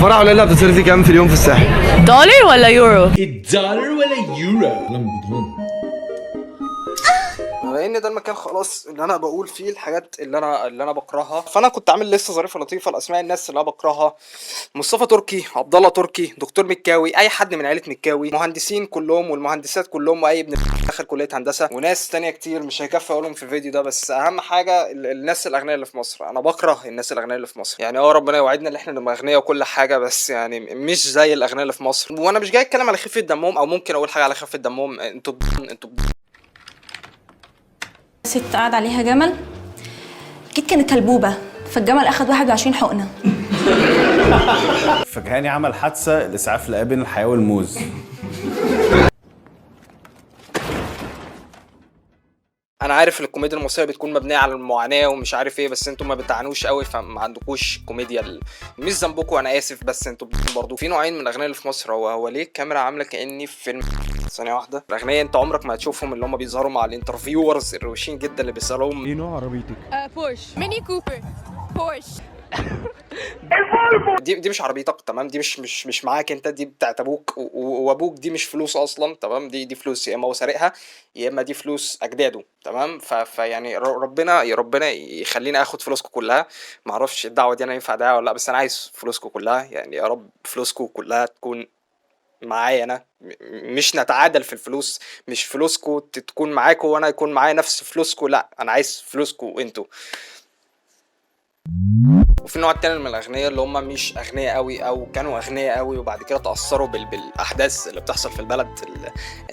فرع ولا بتصرفي كام في اليوم في الساحل؟ دولار ولا يورو؟ الدولار ولا يورو؟ لان ده المكان خلاص اللي انا بقول فيه الحاجات اللي انا بكرهها. فانا كنت عامل لسه ظريفه لطيفه لاسماء الناس اللي انا بكرهها: مصطفى تركي، عبد الله تركي، دكتور مكاوي، اي حد من عيله مكاوي، مهندسين كلهم والمهندسات كلهم، واي ابن دخل كليه هندسه، وناس تانية كتير مش هيكفي اقولهم في الفيديو ده. بس اهم حاجه الناس الاغنياء اللي في مصر. انا بكره الناس الاغنياء اللي في مصر. يعني ربنا يوعدنا ان احنا نبقى اغنياء وكل حاجه، بس يعني مش زي الاغنياء اللي في مصر. وانا مش جاي اتكلم على خفه دمهم، او ممكن اقول حاجه على خفه دمهم. انتوا ست قعد عليها جمل، اكيد كانت كلبوبه، فالجمل اخد 21 حقنه. فكهاني عمل حادثه لاسعاف لابن الحياه والموز. انا عارف ان الكوميديا المصريه بتكون مبنيه على المعاناه ومش عارف ايه، بس انتوا ما بتعنوش قوي، فما عندكوش كوميديا مش ذنبكم، انا اسف. بس انتوا برضو في نوعين من الاغنياء اللي في مصر. هو ليه الكاميرا عامله كاني في فيلم؟ ثانيه واحده. الاغنياء انت عمرك ما هتشوفهم اللي هم بيظهروا مع الانترفيورز الروشين جدا اللي بيسالوهم ايه نوع عربيتك؟ بورش، ميني كوبر، بورش. دي مش عربيتك، تمام؟ دي مش معاك انت، دي بتاعت ابوك وابوك. دي مش فلوس اصلا، تمام؟ دي فلوس يا اما هو سارقها يا اما دي فلوس اجداده، تمام؟ فيعني ربنا يخليني اخد فلوسكم كلها. ما اعرفش الدعوه دي انا ينفع ادعيها ولا لا، بس انا عايز فلوسكم كلها. يعني يا رب فلوسكم كلها تكون معايا انا، مش نتعادل في الفلوس. مش فلوسكم تكون معاكم وانا يكون معايا نفس فلوسكم، لا، انا عايز فلوسكم انتوا. وفي النوع التاني من الاغنياء اللي هم مش اغنياء قوي او كانوا اغنياء قوي وبعد كده تاثروا بالاحداث اللي بتحصل في البلد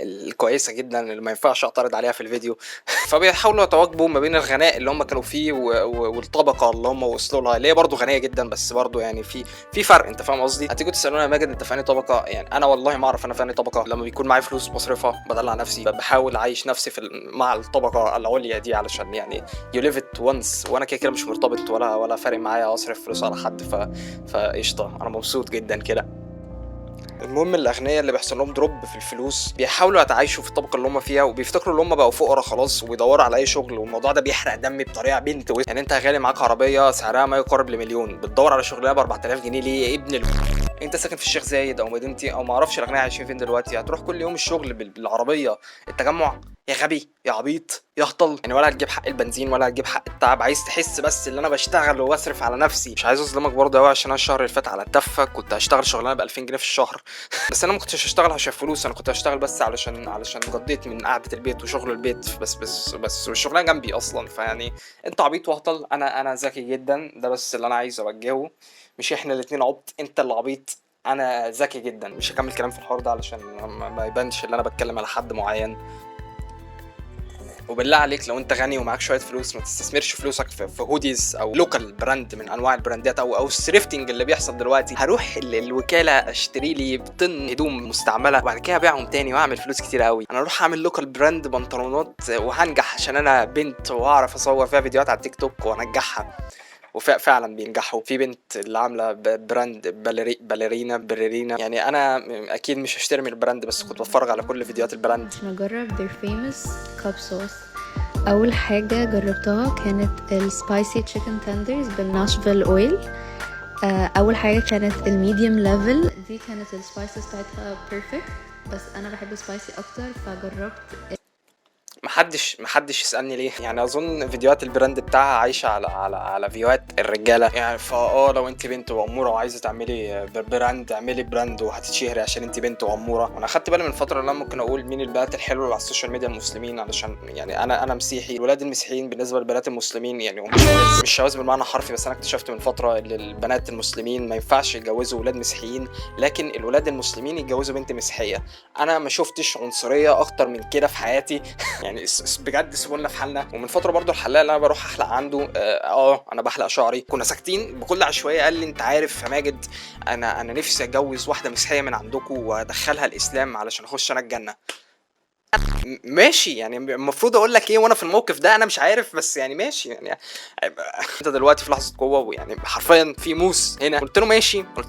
الكويسه جدا اللي ما ينفعش اعترض عليها في الفيديو. فبيحاولوا يتواكبوا ما بين الغناء اللي هم كانوا فيه والطبقه اللي هم وصلوا لها، اللي هي برضه غنيه جدا، بس برضه يعني في فرق. انت فاهم قصدي؟ هتيجوا تسالوني يا ماجد انت في انهي طبقه؟ يعني انا والله ما اعرف انا في انهي طبقه. لما بيكون معايا فلوس بصرفها بدلع نفسي، بحاول اعيش نفسي مع الطبقه العليا دي، علشان يعني you live it once، وانا كده مش مرتبط ولا فارق معايا اصرف فلوس على حد. فقشطه، انا مبسوط جدا كده. المهم الاغنياء اللي بيحصل لهم دروب في الفلوس بيحاولوا يتعايشوا في الطبقه اللي هم فيها، وبيفتكروا ان هم بقوا فقراء خلاص، وبيدوروا على اي شغل. والموضوع ده بيحرق دمي بطريقه بنت يعني انت غالي معاك عربيه سعرها ما يقارب ل1,000,000، بتدور على شغلانه ب 4000 جنيه ليه يا ابن انت ساكن في الشيخ زايد او مدينتي او ما اعرفش الاغنياء عايشين فين دلوقتي؟ هتروح كل يوم الشغل بالعربيه التجمع؟ يا غبي يا عبيط يا هطل. يعني ولا هتجيب حق البنزين ولا هتجيب حق التعب. عايز تحس بس ان انا بشتغل واصرف على نفسي. مش عايز اظلمك برضه قوي، عشان انا الشهر اللي فات على التفه كنت هشتغل شغلانه ب 2000 جنيه في الشهر. بس انا ما كنتش هشتغل عشان فلوس، انا كنت هشتغل بس علشان قضيت من قعده البيت وشغل البيت بس والشغلانه جنبي اصلا. فيعني انت عبيط وهطل، انا ذكي جدا. ده بس اللي انا عايز اوجهه، مش احنا الاتنين عبط، انت اللي عبيط انا ذكي جدا. مش هكمل كلام في الحوار ده علشان ما يبانش ان انا بتكلم على حد معين. وبالله عليك لو انت غني ومعاك شويه فلوس، ما تستثمرش فلوسك في هوديز او لوكال براند من انواع البراندات او الثريفتنج اللي بيحصل دلوقتي. هروح الوكاله اشتري لي بطن هدوم مستعمله وبعد كده ابيعهم تاني واعمل فلوس كتير قوي. انا اروح اعمل لوكال براند بنطلونات وهنجح عشان انا بنت واعرف اصور فيها فيديوهات على التيك توك وانجحها. وفعلا بينجحوا. في بنت اللي عامله براند باليرينا. يعني انا اكيد مش هشتري من البراند، بس كنت بتفرج على كل فيديوهات البراند عشان اجرب their famous cup sauce. اول حاجه جربتها كانت السبايسي تشيكن تندرز بالناشفيل اويل. اول حاجه كانت الميديوم ليفل، دي كانت السبايسز بتاعتها بيرفكت، بس انا بحب سبايسي اكتر فجربت. محدش يسالني ليه. يعني اظن فيديوهات البراند بتاعها عايشه على فيديوهات الرجاله. يعني لو انت بنت واموره وعايزه تعملي براند، اعملي براند وهتتشهري عشان انت بنت واموره. وانا خدت بالي من فتره ان انا ممكن اقول مين البنات الحلوه اللي على السوشيال ميديا المسلمين، علشان يعني انا مسيحي. الولاد المسيحيين بالنسبه للبنات المسلمين يعني مش شواذ بالمعنى حرفي، بس انا اكتشفت من فتره ان البنات المسلمين ما ينفعش يتجوزوا ولاد مسيحيين، لكن الولاد المسلمين يتجوزوا بنت مسيحيه. انا ما شفتش عنصريه اكتر من كده في حياتي. يعني بجد سيبونا في حالنا. ومن فتره برضو الحلاق اللي انا بروح احلق عنده انا بحلق شعري، كنا ساكتين بكل عشوائيه قال لي انت عارف يا ماجد انا نفسي اتجوز واحده مسيحيه من عندكم وادخلها الاسلام علشان اخش انا الجنه. ماشي يعني المفروض اقول لك ايه وانا في الموقف ده؟ انا مش عارف، بس يعني ماشي يعني. انت دلوقتي في لحظه قوه، ويعني حرفيا في موس هنا. قلت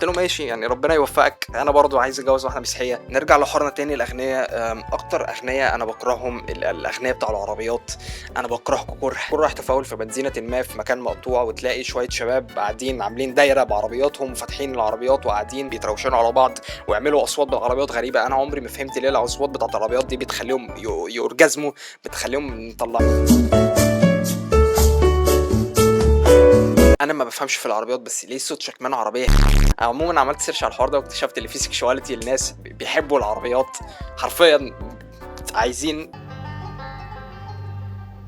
له ماشي يعني ربنا يوفقك، انا برضو عايز اتجوز واحده مسيحيه. نرجع لحوارنا تاني. الاغنياء، اكتر اغنياء انا بكرههم الاغنياء بتاع العربيات. انا بكرهكم كره رايح تفاول في بنزينه ما في مكان مقطوع، وتلاقي شويه شباب قاعدين عاملين دايره بعربياتهم وفاتحين العربيات وقاعدين بيتروشنوا على بعض ويعملوا اصوات بالعربيات غريبه. انا عمري ما فهمت ليه الاصوات بتاعت العربيات دي بتخليهم يورجزموا، بتخليهم يطلعوا. انا ما بفهمش في العربيات، بس ليه صوت شكمان عربيه؟ عموما عملت سيرش على الحوار ده واكتشفت ان في سيكشواليتي، الناس بيحبوا العربيات حرفيا، عايزين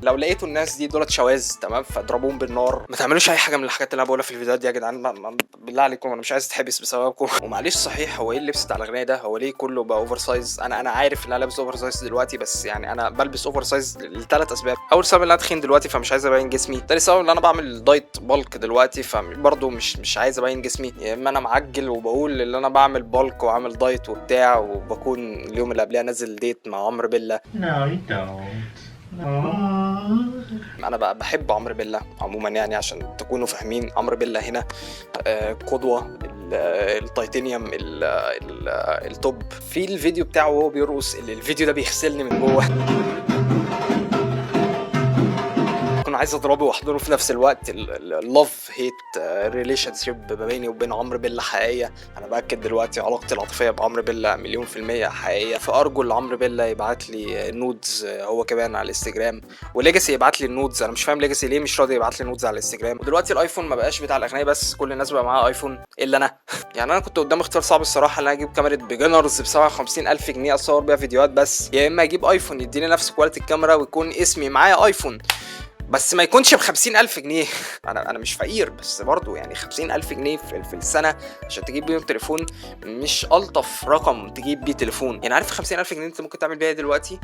لو لقيتوا الناس دي دولت شواذ تمام فاضربوهم بالنار. ما تعملوش اي حاجه من الحاجات اللي انا بقولها في الفيديوهات دي يا جدعان، بالله عليكم انا مش عايز اتحبس بسببكم. ومعلش صحيح، هو ايه اللبس بتاع الاغنيه ده؟ هو ليه كله بقى اوفر سايز؟ انا عارف ان انا لابس اوفر سايز دلوقتي، بس يعني انا بلبس اوفر سايز لثلاث اسباب. اول سبب ان انا تخين دلوقتي فمش عايز ابين جسمي. تاني سبب ان انا بعمل دايت بالك دلوقتي فبرضه مش عايز ابين جسمي. يا اما انا معجل وبقول ان انا بعمل بالك وعامل دايت وبتاع، وبكون اليوم اللي قبلها نازل ديت مع عمرو بيلا. انا بقى بحب عمرو بيلا عموما، يعني عشان تكونوا فاهمين عمرو بيلا هنا قدوه، التيتانيوم التوب. في الفيديو بتاعه وهو بيرقص، الفيديو ده بيغسلني من جوه. كنت عايز اضربه واحضره في نفس الوقت. اللوف هيت ريليشن شيب ما بيني وبين عمرو بيلا حقيقيه. انا باكد دلوقتي علاقتي العاطفيه بعمرو بيلا 100% حقيقيه. فارجو ان عمرو بيلا يبعت لي نودز هو كمان على الانستجرام، وليجاسي يبعت لي النودز. انا مش فاهم ليجاسي ليه مش راضي يبعت لي نودز على الانستجرام. ودلوقتي الايفون ما بقاش بتاع الاغنيه بس، كل الناس بقى معاها ايفون الا انا. يعني انا كنت قدام اختيار صعب الصراحه، ان انا اجيب كاميرا بيجنرز ب 57,000 جنيه اصور بيها فيديوهات بس، يا اما اجيب ايفون يديني نفس كواليتي الكاميرا ويكون اسمي معايا ايفون بس ما يكونش ب50,000 جنيه. انا مش فقير، بس برضو يعني 50,000 جنيه في السنه عشان تجيب بيهم تليفون مش الطف رقم تجيب بيه تليفون. يعني عارف 50,000 جنيه انت ممكن تعمل بيها دلوقتي؟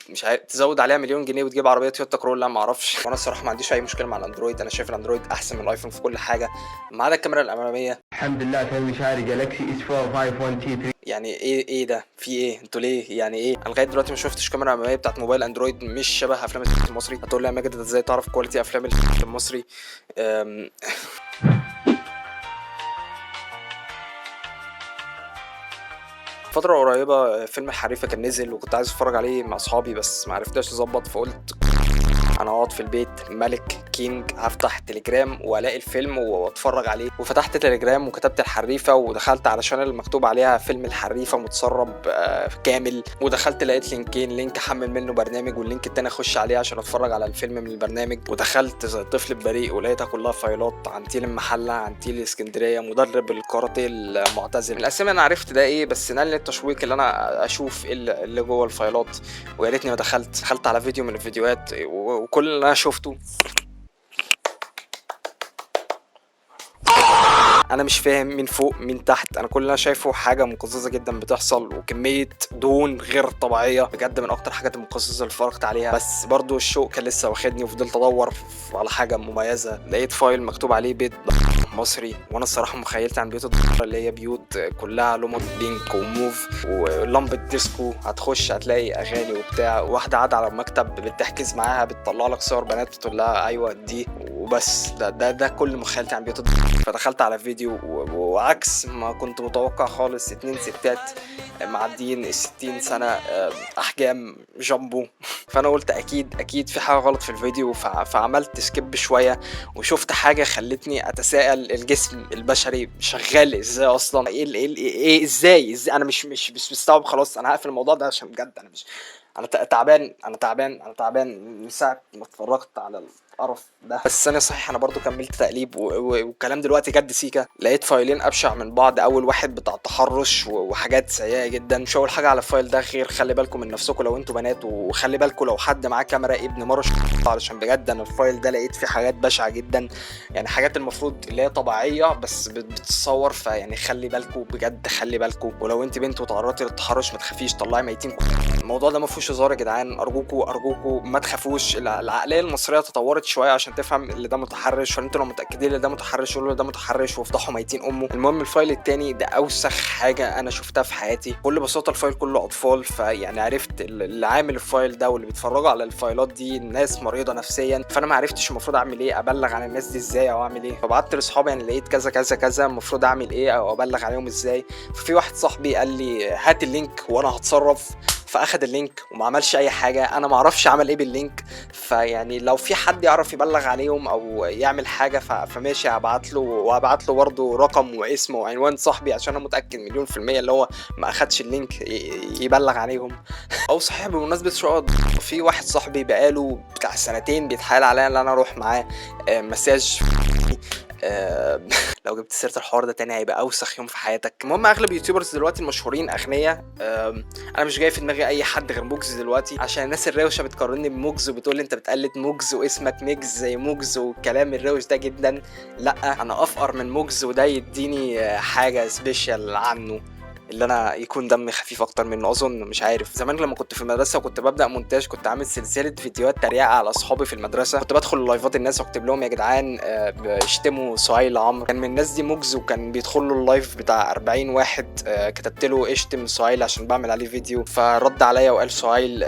مش عارف، تزود عليها مليون جنيه وتجيب عربيه تويوتا كرولا ما اعرفش. وانا الصراحه ما عنديش اي مشكله مع الاندرويد، انا شايف الاندرويد احسن من الايفون في كل حاجه ما عدا الكاميرا الاماميه. الحمد لله توي شاري جالاكسي اس 4 5 1 تي 3. يعني ايه ده؟ في ايه؟ انتوا ليه؟ يعني ايه؟ انا لغايه دلوقتي ما شفتش كاميرا اماميه بتاعت موبايل اندرويد مش شبه افلام المصري. هتقول لي يا ماجد ازاي تعرف كواليتي افلام المصري؟ فترة قريبة فيلم الحريفة كان نزل وكنت عايز اتفرج عليه مع اصحابي بس ما عرفتش اظبط، فقلت انا اقعد في البيت ملك كينج، هفتح تليجرام والاقي الفيلم واتفرج عليه. وفتحت تليجرام وكتبت الحريفه ودخلت علشان المكتوب عليها فيلم الحريفه متسرب كامل، ودخلت لقيت لينكين، لينك احمل منه برنامج واللينك التاني اخش عليه عشان اتفرج على الفيلم من البرنامج. ودخلت زي الطفل البريء ولقيتها كلها فايلات عن تيل المحله، عن تيل اسكندريه، مدرب الكاراتيه المعتزل. الاسامي انا عرفت ده ايه، بس نال التشويق اللي انا اشوف اللي جوه الفايلات. ويا ريتني ما دخلت على فيديو من الفيديوهات وكل اللي انا شفته انا مش فاهم من فوق من تحت. انا كل اللي انا شايفه حاجه مقززه جدا بتحصل وكميه دهون غير طبيعيه، بجد من اكتر حاجات المقززه اللي اتفرجت عليها. بس برضو الشوق كان لسه واخدني وفضلت ادور على حاجه مميزه. لقيت فايل مكتوب عليه بيت مصري، وانا الصراحه مخيلت عن بيوت اللي هي بيوت كلها لومات بينك وموف ولمبه ديسكو، هتخش هتلاقي اغاني وبتاع، واحده قاعده على المكتب بتحجز معاها بتطلع لك صور بنات بتقول لها ايوه دي وبس. ده كل مخيلتي عن بيوت. فدخلت على فيديو وعكس ما كنت متوقع خالص، 2 ستات معديين 60 سنه، احجام جامبو. فانا قلت اكيد في حاجه غلط في الفيديو، فعملت سكيب شويه وشفت حاجه خلتني اتساءل الجسم البشري شغال ازاي اصلا. ايه ازاي انا مش مستوعب. خلاص انا هقفل الموضوع ده عشان بجد انا تعبان من ساعه ما اتفرجت على القرف ده. بس ثانيه صحيح، انا برضو كملت تقليب والكلام دلوقتي جد سيكا. لقيت فايلين ابشع من بعض، اول واحد بتاع تحرش وحاجات سيئه جدا. مش اول حاجه على الفايل ده غير خلي بالكم من نفسكم لو انتوا بنات، وخلي بالكم لو حد معاه كاميرا ابن مرش، علشان بجد انا الفايل ده لقيت فيه حاجات بشعه جدا، يعني حاجات المفروض اللي هي طبيعيه بس بتتصور. فيعني خلي بالكم بجد، خلي بالكم. ولو انت بنت وتعرضتي للتحرش ما تخافيش، طلعي ميتين. الموضوع ده ما فيهوش هزار يا جدعان، ارجوكوا ما تخافوش. العقليه المصريه تطورت شويه عشان تفهم اللي ده متحرش، فانتوا لو متاكدين ان ده متحرش قولوا ده متحرش وافضحوا ميتين امه. المهم الفايل التاني ده اوسخ حاجه انا شفتها في حياتي. بكل بساطه الفايل كله اطفال، فيعني عرفت اللي عامل الفايل ده واللي بيتفرجوا على الفايلات دي ناس مريضه نفسيا، فانا ما عرفتش المفروض اعمل ايه، ابلغ عن الناس دي ازاي او اعمل ايه. فبعت لاصحابي يعني لقيت كذا كذا كذا المفروض اعمل ايه او ابلغ عليهم ازاي. ففي واحد صاحبي قال لي هات اللينك وانا هتصرف، فاخد اللينك وما عملش اي حاجه. انا ما اعرفش عمل ايه باللينك، فيعني لو في حد يعرف يبلغ عليهم او يعمل حاجه فماشي هبعت له، وهبعت له برده رقم واسمه وعنوان صاحبي عشان انا متاكد مليون في الميه اللي هو ما اخدش اللينك يبلغ عليهم. او صحيح بمناسبه شقق، في واحد صاحبي بقاله بتاع سنتين بيتحايل عليا ان انا اروح معاه مساج. لو جبت سيره الحوار ده تاني هيبقى اوسخ يوم في حياتك. المهم اغلب يوتيوبرز دلوقتي المشهورين اغنياء. انا مش جاي في دماغي اي حد غير موجز دلوقتي، عشان الناس الروشه بتقارني بموجز وبتقول لي انت بتقلد موجز واسمك ميجز زي موجز والكلام الروش ده جدا. لا انا افقر من موجز، وده يديني حاجه سبيشال عنه اللي انا يكون دمي خفيف اكتر منه اظن. مش عارف، زمان لما كنت في المدرسه وكنت ببدا مونتاج كنت عامل سلسله فيديوهات تريقه على اصحابي في المدرسه. كنت بدخل لايفات الناس واكتب لهم يا جدعان بيشتموا سهيل عمرو. كان من الناس دي موجز، وكان بيدخل له اللايف بتاع 40 واحد. كتبت له اشتم سهيل عشان بعمل عليه فيديو، فرد عليا وقال سهيل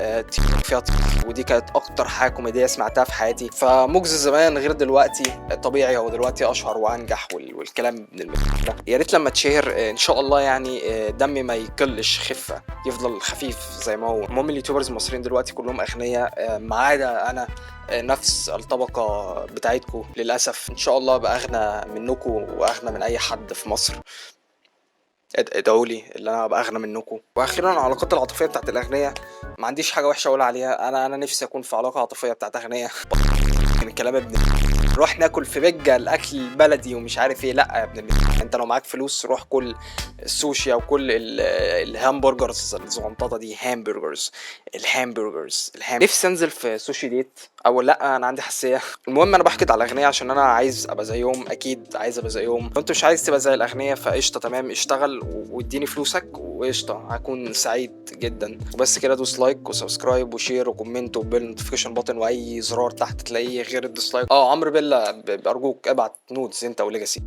فيها ودي كانت اكتر حاجه كوميديه سمعتها في حياتي. فموجز زمان غير دلوقتي، طبيعي هو دلوقتي اشهر وانجح والكلام ده. يا ريت لما تشهر ان شاء الله يعني دمي ما يقلش خفه، يفضل خفيف زي ما هو. المهم اليوتيوبرز المصريين دلوقتي كلهم اغنياء ما عدا انا، نفس الطبقه بتاعتكم للاسف. ان شاء الله ابقى اغنى منكم واغنى من اي حد في مصر. ادعوا لي اللي انا ابقى اغنى منكم. واخيرا العلاقات العاطفيه بتاعت الاغنياء، ما عنديش حاجه وحشه اقول عليها. انا نفسي اكون في علاقه عاطفيه بتاعت اغنياء. من الكلام ابن روح ناكل في بيجا الاكل البلدي ومش عارف ايه. لا يا ابن انت لو معاك فلوس روح كل السوشي او كل الهامبرجرز الزغنططه دي. الهامبرجرز نفسي انزل في سوشي ديت او لا، انا عندي حساسيه. المهم انا بحكي على الاغنياء عشان انا عايز ابقى زيهم، اكيد عايز ابقى زيهم. لو انت مش عايز تبقى زي الاغنياء فقشطه تمام، اشتغل واديني فلوسك وقشطه، هكون سعيد جدا. وبس كده، دوس لايك وسبسكرايب وشير وكومنت وبيل نوتيفيكيشن بutton واي زرار تحت تلاقيه غير الديسلايك. عمرو بيلا ارجوك ابعت نودز انت وليجاسي.